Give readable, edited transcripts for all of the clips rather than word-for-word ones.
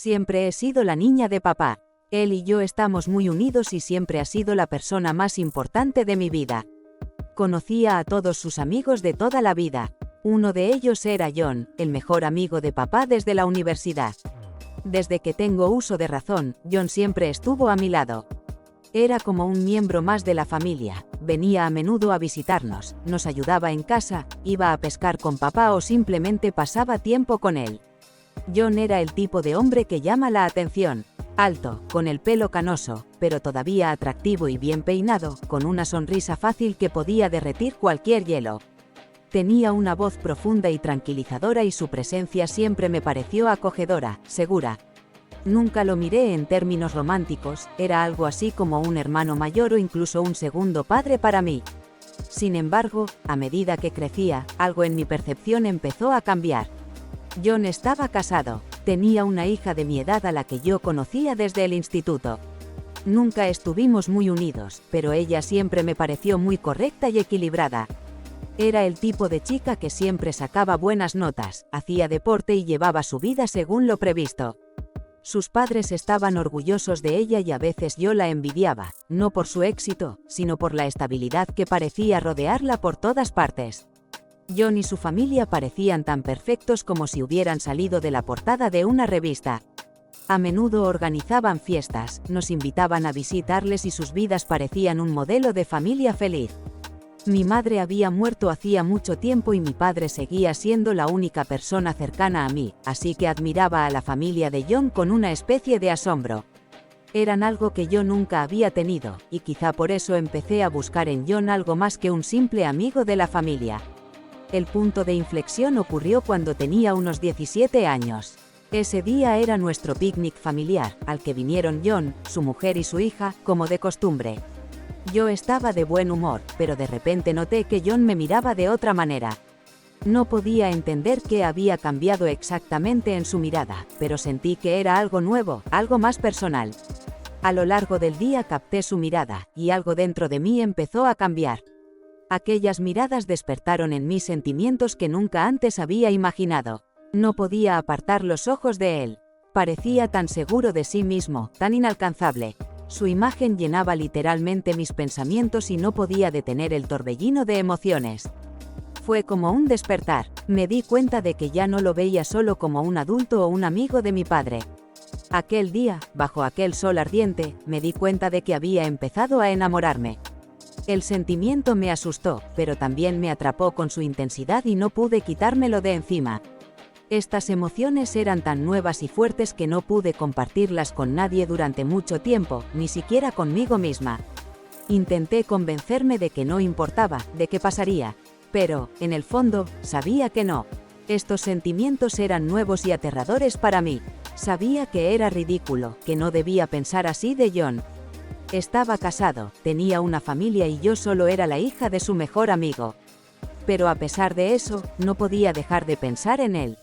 Siempre he sido la niña de papá. Él y yo estamos muy unidos y siempre ha sido la persona más importante de mi vida. Conocía a todos sus amigos de toda la vida. Uno de ellos era John, el mejor amigo de papá desde la universidad. Desde que tengo uso de razón, John siempre estuvo a mi lado. Era como un miembro más de la familia, venía a menudo a visitarnos, nos ayudaba en casa, iba a pescar con papá o simplemente pasaba tiempo con él. John era el tipo de hombre que llama la atención. Alto, con el pelo canoso, pero todavía atractivo y bien peinado, con una sonrisa fácil que podía derretir cualquier hielo. Tenía una voz profunda y tranquilizadora y su presencia siempre me pareció acogedora, segura. Nunca lo miré en términos románticos, era algo así como un hermano mayor o incluso un segundo padre para mí. Sin embargo, a medida que crecía, algo en mi percepción empezó a cambiar. John estaba casado, tenía una hija de mi edad a la que yo conocía desde el instituto. Nunca estuvimos muy unidos, pero ella siempre me pareció muy correcta y equilibrada. Era el tipo de chica que siempre sacaba buenas notas, hacía deporte y llevaba su vida según lo previsto. Sus padres estaban orgullosos de ella y a veces yo la envidiaba, no por su éxito, sino por la estabilidad que parecía rodearla por todas partes. John y su familia parecían tan perfectos como si hubieran salido de la portada de una revista. A menudo organizaban fiestas, nos invitaban a visitarles y sus vidas parecían un modelo de familia feliz. Mi madre había muerto hacía mucho tiempo y mi padre seguía siendo la única persona cercana a mí, así que admiraba a la familia de John con una especie de asombro. Eran algo que yo nunca había tenido, y quizá por eso empecé a buscar en John algo más que un simple amigo de la familia. El punto de inflexión ocurrió cuando tenía unos 17 años. Ese día era nuestro picnic familiar, al que vinieron John, su mujer y su hija, como de costumbre. Yo estaba de buen humor, pero de repente noté que John me miraba de otra manera. No podía entender qué había cambiado exactamente en su mirada, pero sentí que era algo nuevo, algo más personal. A lo largo del día capté su mirada, y algo dentro de mí empezó a cambiar. Aquellas miradas despertaron en mí sentimientos que nunca antes había imaginado. No podía apartar los ojos de él. Parecía tan seguro de sí mismo, tan inalcanzable. Su imagen llenaba literalmente mis pensamientos y no podía detener el torbellino de emociones. Fue como un despertar. Me di cuenta de que ya no lo veía solo como un adulto o un amigo de mi padre. Aquel día, bajo aquel sol ardiente, me di cuenta de que había empezado a enamorarme. El sentimiento me asustó, pero también me atrapó con su intensidad y no pude quitármelo de encima. Estas emociones eran tan nuevas y fuertes que no pude compartirlas con nadie durante mucho tiempo, ni siquiera conmigo misma. Intenté convencerme de que no importaba, de qué pasaría, pero, en el fondo, sabía que no. Estos sentimientos eran nuevos y aterradores para mí. Sabía que era ridículo, que no debía pensar así de John. Estaba casado, tenía una familia y yo solo era la hija de su mejor amigo. Pero a pesar de eso, no podía dejar de pensar en él.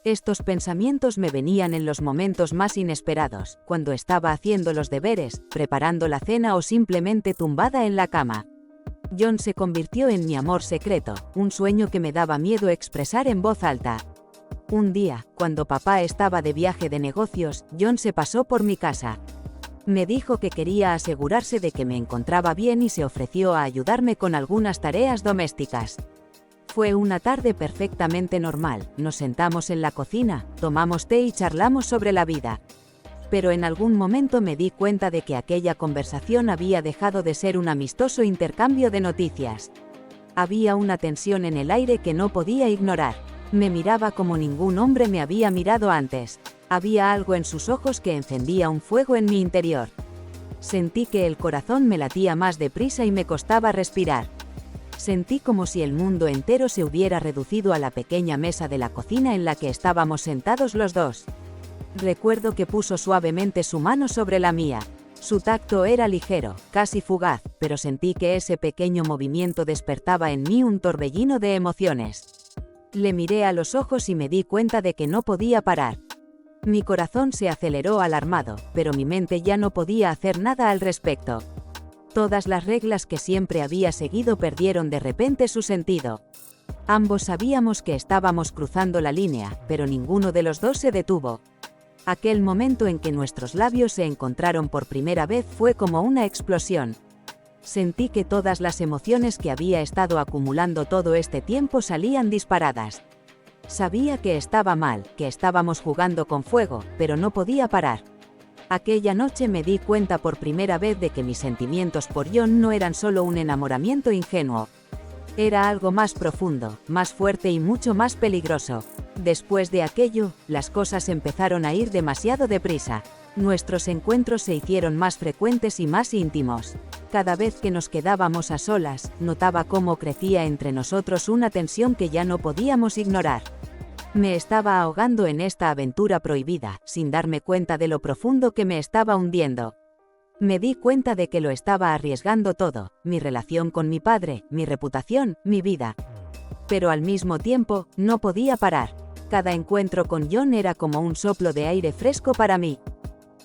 Estos pensamientos me venían en los momentos más inesperados, cuando estaba haciendo los deberes, preparando la cena o simplemente tumbada en la cama. John se convirtió en mi amor secreto, un sueño que me daba miedo expresar en voz alta. Un día, cuando papá estaba de viaje de negocios, John se pasó por mi casa. Me dijo que quería asegurarse de que me encontraba bien y se ofreció a ayudarme con algunas tareas domésticas. Fue una tarde perfectamente normal, nos sentamos en la cocina, tomamos té y charlamos sobre la vida. Pero en algún momento me di cuenta de que aquella conversación había dejado de ser un amistoso intercambio de noticias. Había una tensión en el aire que no podía ignorar. Me miraba como ningún hombre me había mirado antes. Había algo en sus ojos que encendía un fuego en mi interior. Sentí que el corazón me latía más deprisa y me costaba respirar. Sentí como si el mundo entero se hubiera reducido a la pequeña mesa de la cocina en la que estábamos sentados los dos. Recuerdo que puso suavemente su mano sobre la mía. Su tacto era ligero, casi fugaz, pero sentí que ese pequeño movimiento despertaba en mí un torbellino de emociones. Le miré a los ojos y me di cuenta de que no podía parar. Mi corazón se aceleró alarmado, pero mi mente ya no podía hacer nada al respecto. Todas las reglas que siempre había seguido perdieron de repente su sentido. Ambos sabíamos que estábamos cruzando la línea, pero ninguno de los dos se detuvo. Aquel momento en que nuestros labios se encontraron por primera vez fue como una explosión. Sentí que todas las emociones que había estado acumulando todo este tiempo salían disparadas. Sabía que estaba mal, que estábamos jugando con fuego, pero no podía parar. Aquella noche me di cuenta por primera vez de que mis sentimientos por John no eran solo un enamoramiento ingenuo. Era algo más profundo, más fuerte y mucho más peligroso. Después de aquello, las cosas empezaron a ir demasiado deprisa. Nuestros encuentros se hicieron más frecuentes y más íntimos. Cada vez que nos quedábamos a solas, notaba cómo crecía entre nosotros una tensión que ya no podíamos ignorar. Me estaba ahogando en esta aventura prohibida, sin darme cuenta de lo profundo que me estaba hundiendo. Me di cuenta de que lo estaba arriesgando todo, mi relación con mi padre, mi reputación, mi vida. Pero al mismo tiempo, no podía parar. Cada encuentro con John era como un soplo de aire fresco para mí.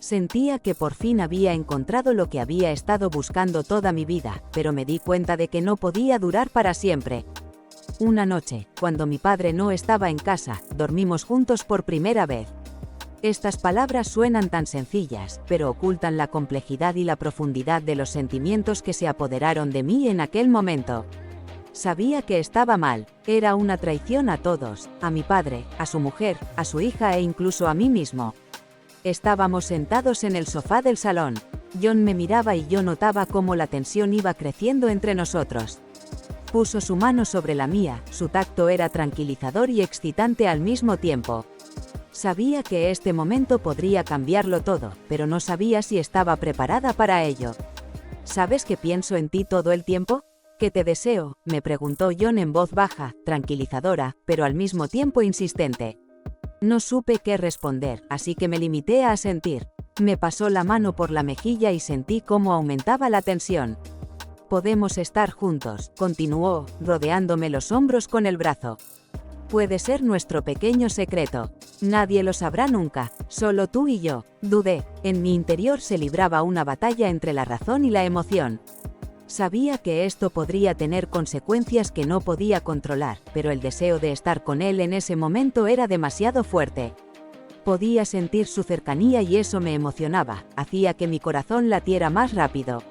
Sentía que por fin había encontrado lo que había estado buscando toda mi vida, pero me di cuenta de que no podía durar para siempre. Una noche, cuando mi padre no estaba en casa, dormimos juntos por primera vez. Estas palabras suenan tan sencillas, pero ocultan la complejidad y la profundidad de los sentimientos que se apoderaron de mí en aquel momento. Sabía que estaba mal, era una traición a todos, a mi padre, a su mujer, a su hija e incluso a mí mismo. Estábamos sentados en el sofá del salón. John me miraba y yo notaba cómo la tensión iba creciendo entre nosotros. Puso su mano sobre la mía, su tacto era tranquilizador y excitante al mismo tiempo. Sabía que este momento podría cambiarlo todo, pero no sabía si estaba preparada para ello. ¿Sabes que pienso en ti todo el tiempo? ¿Qué te deseo?, me preguntó John en voz baja, tranquilizadora, pero al mismo tiempo insistente. No supe qué responder, así que me limité a asentir. Me pasó la mano por la mejilla y sentí cómo aumentaba la tensión. Podemos estar juntos, continuó, rodeándome los hombros con el brazo. Puede ser nuestro pequeño secreto. Nadie lo sabrá nunca, solo tú y yo. Dudé. En mi interior se libraba una batalla entre la razón y la emoción. Sabía que esto podría tener consecuencias que no podía controlar, pero el deseo de estar con él en ese momento era demasiado fuerte. Podía sentir su cercanía y eso me emocionaba, hacía que mi corazón latiera más rápido.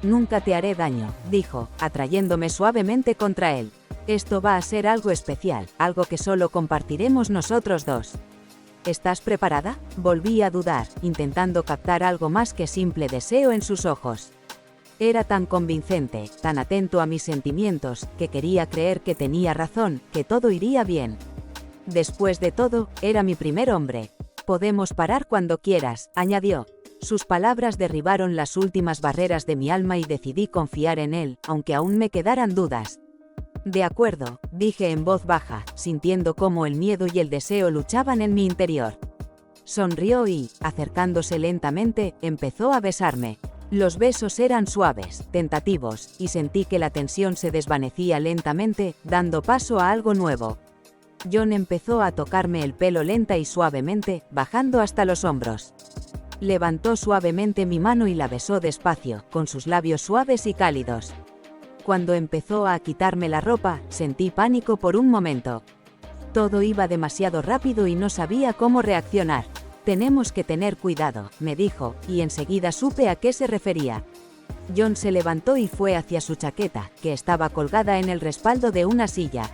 Nunca te haré daño, dijo, atrayéndome suavemente contra él. Esto va a ser algo especial, algo que solo compartiremos nosotros dos. ¿Estás preparada?, volví a dudar, intentando captar algo más que simple deseo en sus ojos. Era tan convincente, tan atento a mis sentimientos, que quería creer que tenía razón, que todo iría bien. Después de todo, era mi primer hombre. Podemos parar cuando quieras, añadió. Sus palabras derribaron las últimas barreras de mi alma y decidí confiar en él, aunque aún me quedaran dudas. De acuerdo, dije en voz baja, sintiendo cómo el miedo y el deseo luchaban en mi interior. Sonrió y, acercándose lentamente, empezó a besarme. Los besos eran suaves, tentativos, y sentí que la tensión se desvanecía lentamente, dando paso a algo nuevo. John empezó a tocarme el pelo lenta y suavemente, bajando hasta los hombros. Levantó suavemente mi mano y la besó despacio, con sus labios suaves y cálidos. Cuando empezó a quitarme la ropa, sentí pánico por un momento. Todo iba demasiado rápido y no sabía cómo reaccionar. Tenemos que tener cuidado, me dijo, y enseguida supe a qué se refería. John se levantó y fue hacia su chaqueta, que estaba colgada en el respaldo de una silla.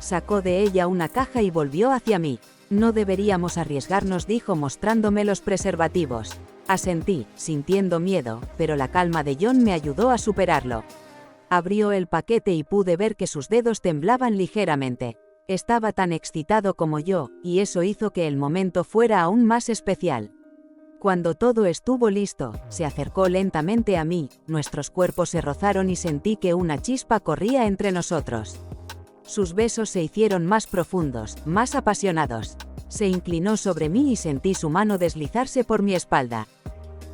Sacó de ella una caja y volvió hacia mí. No deberíamos arriesgarnos, dijo mostrándome los preservativos. Asentí, sintiendo miedo, pero la calma de John me ayudó a superarlo. Abrió el paquete y pude ver que sus dedos temblaban ligeramente. Estaba tan excitado como yo, y eso hizo que el momento fuera aún más especial. Cuando todo estuvo listo, se acercó lentamente a mí, nuestros cuerpos se rozaron y sentí que una chispa corría entre nosotros. Sus besos se hicieron más profundos, más apasionados. Se inclinó sobre mí y sentí su mano deslizarse por mi espalda.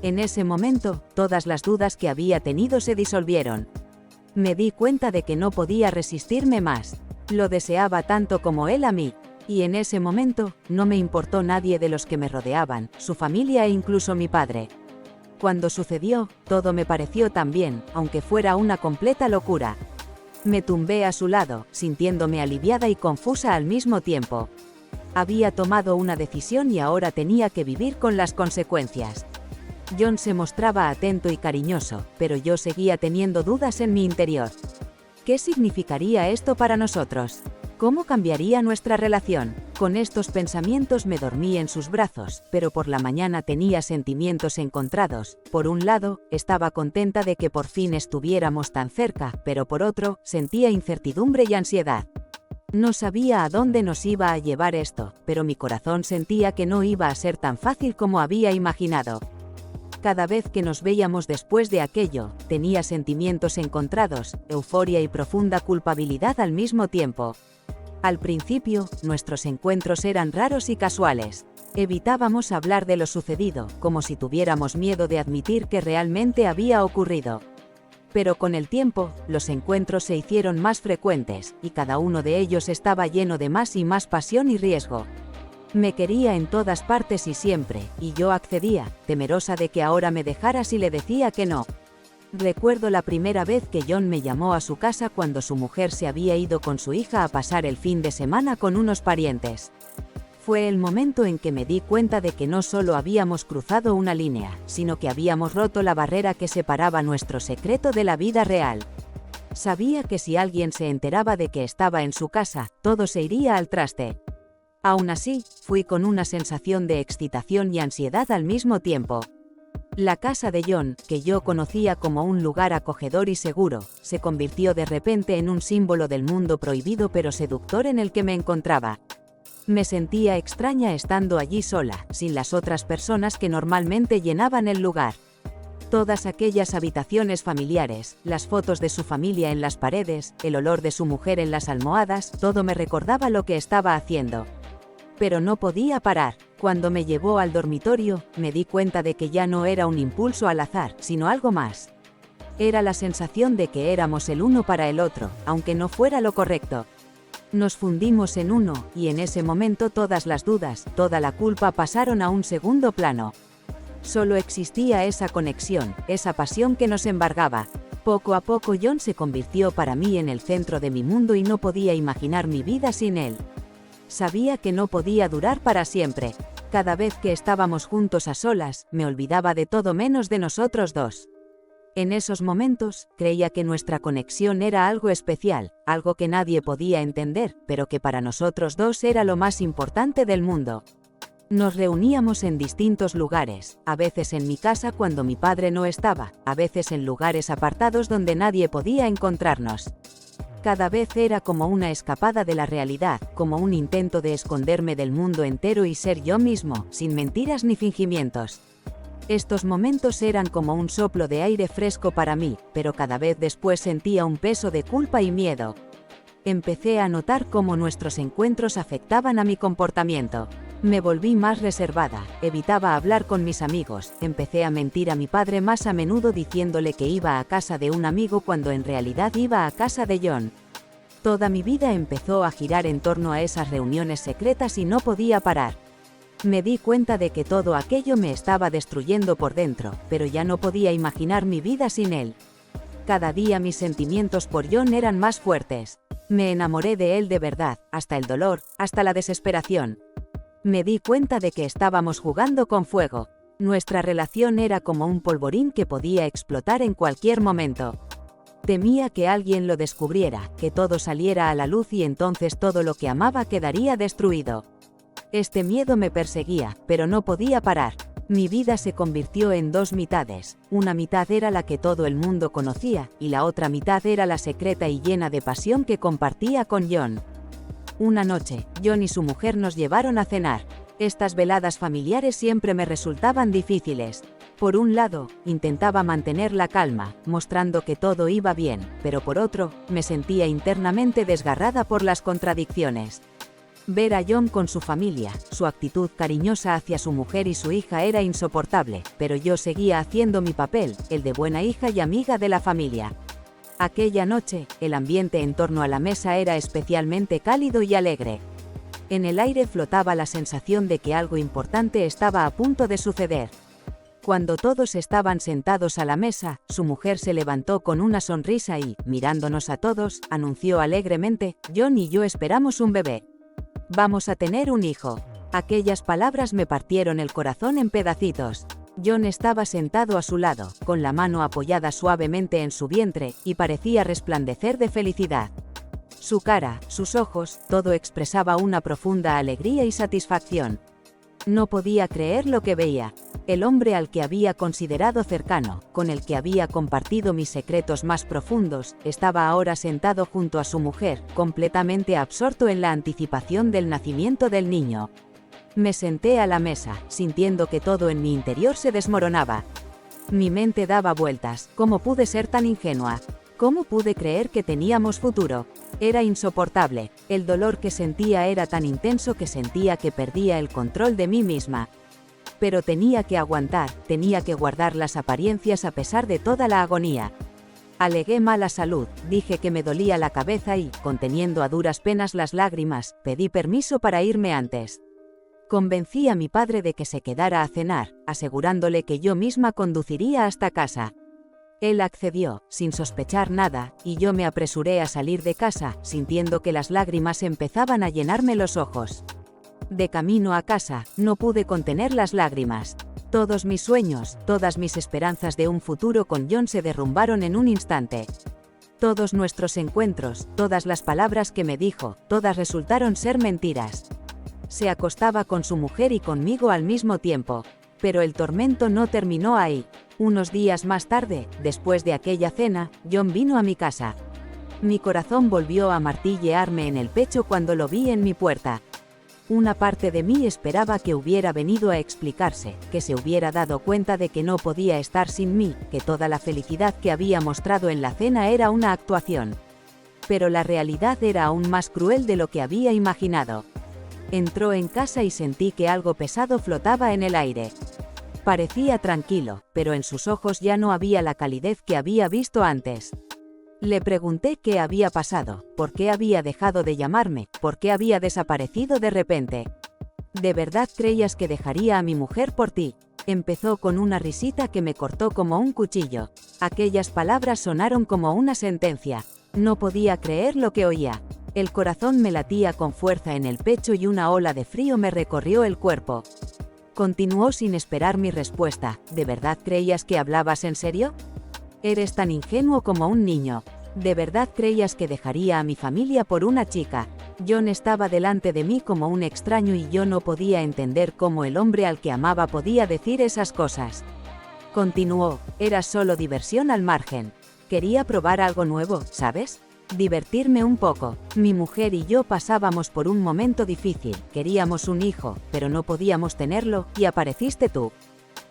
En ese momento, todas las dudas que había tenido se disolvieron. Me di cuenta de que no podía resistirme más. Lo deseaba tanto como él a mí. Y en ese momento, no me importó nadie de los que me rodeaban, su familia e incluso mi padre. Cuando sucedió, todo me pareció tan bien, aunque fuera una completa locura. Me tumbé a su lado, sintiéndome aliviada y confusa al mismo tiempo. Había tomado una decisión y ahora tenía que vivir con las consecuencias. John se mostraba atento y cariñoso, pero yo seguía teniendo dudas en mi interior. ¿Qué significaría esto para nosotros? ¿Cómo cambiaría nuestra relación? Con estos pensamientos me dormí en sus brazos, pero por la mañana tenía sentimientos encontrados. Por un lado, estaba contenta de que por fin estuviéramos tan cerca, pero por otro, sentía incertidumbre y ansiedad. No sabía a dónde nos iba a llevar esto, pero mi corazón sentía que no iba a ser tan fácil como había imaginado. Cada vez que nos veíamos después de aquello, tenía sentimientos encontrados, euforia y profunda culpabilidad al mismo tiempo. Al principio, nuestros encuentros eran raros y casuales. Evitábamos hablar de lo sucedido, como si tuviéramos miedo de admitir que realmente había ocurrido. Pero con el tiempo, los encuentros se hicieron más frecuentes, y cada uno de ellos estaba lleno de más y más pasión y riesgo. Me quería en todas partes y siempre, y yo accedía, temerosa de que ahora me dejara si le decía que no. Recuerdo la primera vez que John me llamó a su casa cuando su mujer se había ido con su hija a pasar el fin de semana con unos parientes. Fue el momento en que me di cuenta de que no solo habíamos cruzado una línea, sino que habíamos roto la barrera que separaba nuestro secreto de la vida real. Sabía que si alguien se enteraba de que estaba en su casa, todo se iría al traste. Aún así, fui con una sensación de excitación y ansiedad al mismo tiempo. La casa de John, que yo conocía como un lugar acogedor y seguro, se convirtió de repente en un símbolo del mundo prohibido pero seductor en el que me encontraba. Me sentía extraña estando allí sola, sin las otras personas que normalmente llenaban el lugar. Todas aquellas habitaciones familiares, las fotos de su familia en las paredes, el olor de su mujer en las almohadas, todo me recordaba lo que estaba haciendo. Pero no podía parar. Cuando me llevó al dormitorio, me di cuenta de que ya no era un impulso al azar, sino algo más. Era la sensación de que éramos el uno para el otro, aunque no fuera lo correcto. Nos fundimos en uno, y en ese momento todas las dudas, toda la culpa pasaron a un segundo plano. Solo existía esa conexión, esa pasión que nos embargaba. Poco a poco John se convirtió para mí en el centro de mi mundo y no podía imaginar mi vida sin él. Sabía que no podía durar para siempre. Cada vez que estábamos juntos a solas, me olvidaba de todo menos de nosotros dos. En esos momentos, creía que nuestra conexión era algo especial, algo que nadie podía entender, pero que para nosotros dos era lo más importante del mundo. Nos reuníamos en distintos lugares, a veces en mi casa cuando mi padre no estaba, a veces en lugares apartados donde nadie podía encontrarnos. Cada vez era como una escapada de la realidad, como un intento de esconderme del mundo entero y ser yo mismo, sin mentiras ni fingimientos. Estos momentos eran como un soplo de aire fresco para mí, pero cada vez después sentía un peso de culpa y miedo. Empecé a notar cómo nuestros encuentros afectaban a mi comportamiento. Me volví más reservada, evitaba hablar con mis amigos, empecé a mentir a mi padre más a menudo diciéndole que iba a casa de un amigo cuando en realidad iba a casa de John. Toda mi vida empezó a girar en torno a esas reuniones secretas y no podía parar. Me di cuenta de que todo aquello me estaba destruyendo por dentro, pero ya no podía imaginar mi vida sin él. Cada día mis sentimientos por John eran más fuertes. Me enamoré de él de verdad, hasta el dolor, hasta la desesperación. Me di cuenta de que estábamos jugando con fuego. Nuestra relación era como un polvorín que podía explotar en cualquier momento. Temía que alguien lo descubriera, que todo saliera a la luz y entonces todo lo que amaba quedaría destruido. Este miedo me perseguía, pero no podía parar. Mi vida se convirtió en dos mitades. Una mitad era la que todo el mundo conocía, y la otra mitad era la secreta y llena de pasión que compartía con John. Una noche, John y su mujer nos llevaron a cenar. Estas veladas familiares siempre me resultaban difíciles. Por un lado, intentaba mantener la calma, mostrando que todo iba bien, pero por otro, me sentía internamente desgarrada por las contradicciones. Ver a John con su familia, su actitud cariñosa hacia su mujer y su hija era insoportable, pero yo seguía haciendo mi papel, el de buena hija y amiga de la familia. Aquella noche, el ambiente en torno a la mesa era especialmente cálido y alegre. En el aire flotaba la sensación de que algo importante estaba a punto de suceder. Cuando todos estaban sentados a la mesa, su mujer se levantó con una sonrisa y, mirándonos a todos, anunció alegremente: «John y yo esperamos un bebé». Vamos a tener un hijo. Aquellas palabras me partieron el corazón en pedacitos. John estaba sentado a su lado, con la mano apoyada suavemente en su vientre, y parecía resplandecer de felicidad. Su cara, sus ojos, todo expresaba una profunda alegría y satisfacción. No podía creer lo que veía. El hombre al que había considerado cercano, con el que había compartido mis secretos más profundos, estaba ahora sentado junto a su mujer, completamente absorto en la anticipación del nacimiento del niño. Me senté a la mesa, sintiendo que todo en mi interior se desmoronaba. Mi mente daba vueltas. ¿Cómo pude ser tan ingenua? ¿Cómo pude creer que teníamos futuro? Era insoportable. El dolor que sentía era tan intenso que sentía que perdía el control de mí misma. Pero tenía que aguantar, tenía que guardar las apariencias a pesar de toda la agonía. Alegué mala salud, dije que me dolía la cabeza y, conteniendo a duras penas las lágrimas, pedí permiso para irme antes. Convencí a mi padre de que se quedara a cenar, asegurándole que yo misma conduciría hasta casa. Él accedió, sin sospechar nada, y yo me apresuré a salir de casa, sintiendo que las lágrimas empezaban a llenarme los ojos. De camino a casa, no pude contener las lágrimas. Todos mis sueños, todas mis esperanzas de un futuro con John se derrumbaron en un instante. Todos nuestros encuentros, todas las palabras que me dijo, todas resultaron ser mentiras. Se acostaba con su mujer y conmigo al mismo tiempo. Pero el tormento no terminó ahí. Unos días más tarde, después de aquella cena, John vino a mi casa. Mi corazón volvió a martillearme en el pecho cuando lo vi en mi puerta. Una parte de mí esperaba que hubiera venido a explicarse, que se hubiera dado cuenta de que no podía estar sin mí, que toda la felicidad que había mostrado en la cena era una actuación. Pero la realidad era aún más cruel de lo que había imaginado. Entró en casa y sentí que algo pesado flotaba en el aire. Parecía tranquilo, pero en sus ojos ya no había la calidez que había visto antes. Le pregunté qué había pasado, por qué había dejado de llamarme, por qué había desaparecido de repente. ¿De verdad creías que dejaría a mi mujer por ti? Empezó con una risita que me cortó como un cuchillo. Aquellas palabras sonaron como una sentencia. No podía creer lo que oía. El corazón me latía con fuerza en el pecho y una ola de frío me recorrió el cuerpo. Continuó sin esperar mi respuesta. ¿De verdad creías que hablabas en serio? Eres tan ingenuo como un niño. ¿De verdad creías que dejaría a mi familia por una chica? John estaba delante de mí como un extraño y yo no podía entender cómo el hombre al que amaba podía decir esas cosas. Continuó, era solo diversión al margen. Quería probar algo nuevo, ¿sabes? Divertirme un poco. Mi mujer y yo pasábamos por un momento difícil, queríamos un hijo, pero no podíamos tenerlo, y apareciste tú.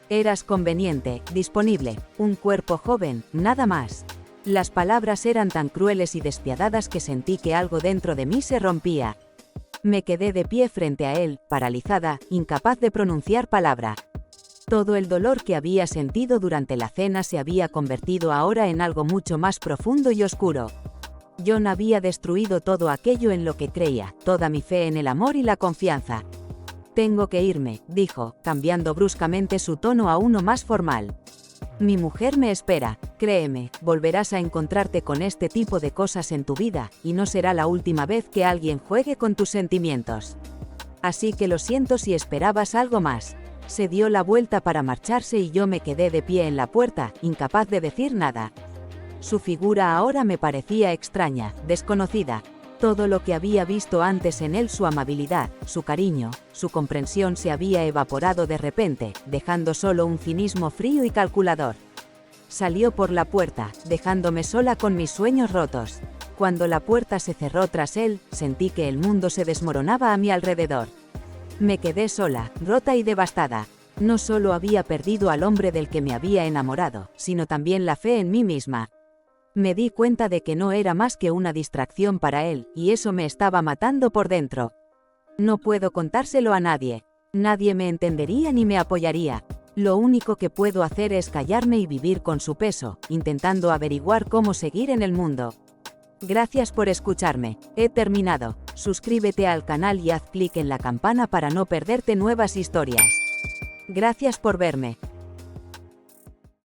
Eras conveniente, disponible, un cuerpo joven, nada más. Las palabras eran tan crueles y despiadadas que sentí que algo dentro de mí se rompía. Me quedé de pie frente a él, paralizada, incapaz de pronunciar palabra. Todo el dolor que había sentido durante la cena se había convertido ahora en algo mucho más profundo y oscuro. John había destruido todo aquello en lo que creía, toda mi fe en el amor y la confianza. Tengo que irme, dijo, cambiando bruscamente su tono a uno más formal. Mi mujer me espera, créeme, volverás a encontrarte con este tipo de cosas en tu vida, y no será la última vez que alguien juegue con tus sentimientos. Así que lo siento si esperabas algo más. Se dio la vuelta para marcharse y yo me quedé de pie en la puerta, incapaz de decir nada. Su figura ahora me parecía extraña, desconocida. Todo lo que había visto antes en él, su amabilidad, su cariño, su comprensión se había evaporado de repente, dejando solo un cinismo frío y calculador. Salió por la puerta, dejándome sola con mis sueños rotos. Cuando la puerta se cerró tras él, sentí que el mundo se desmoronaba a mi alrededor. Me quedé sola, rota y devastada. No solo había perdido al hombre del que me había enamorado, sino también la fe en mí misma. Me di cuenta de que no era más que una distracción para él, y eso me estaba matando por dentro. No puedo contárselo a nadie. Nadie me entendería ni me apoyaría. Lo único que puedo hacer es callarme y vivir con su peso, intentando averiguar cómo seguir en el mundo. Gracias por escucharme. He terminado. Suscríbete al canal y haz clic en la campana para no perderte nuevas historias. Gracias por verme.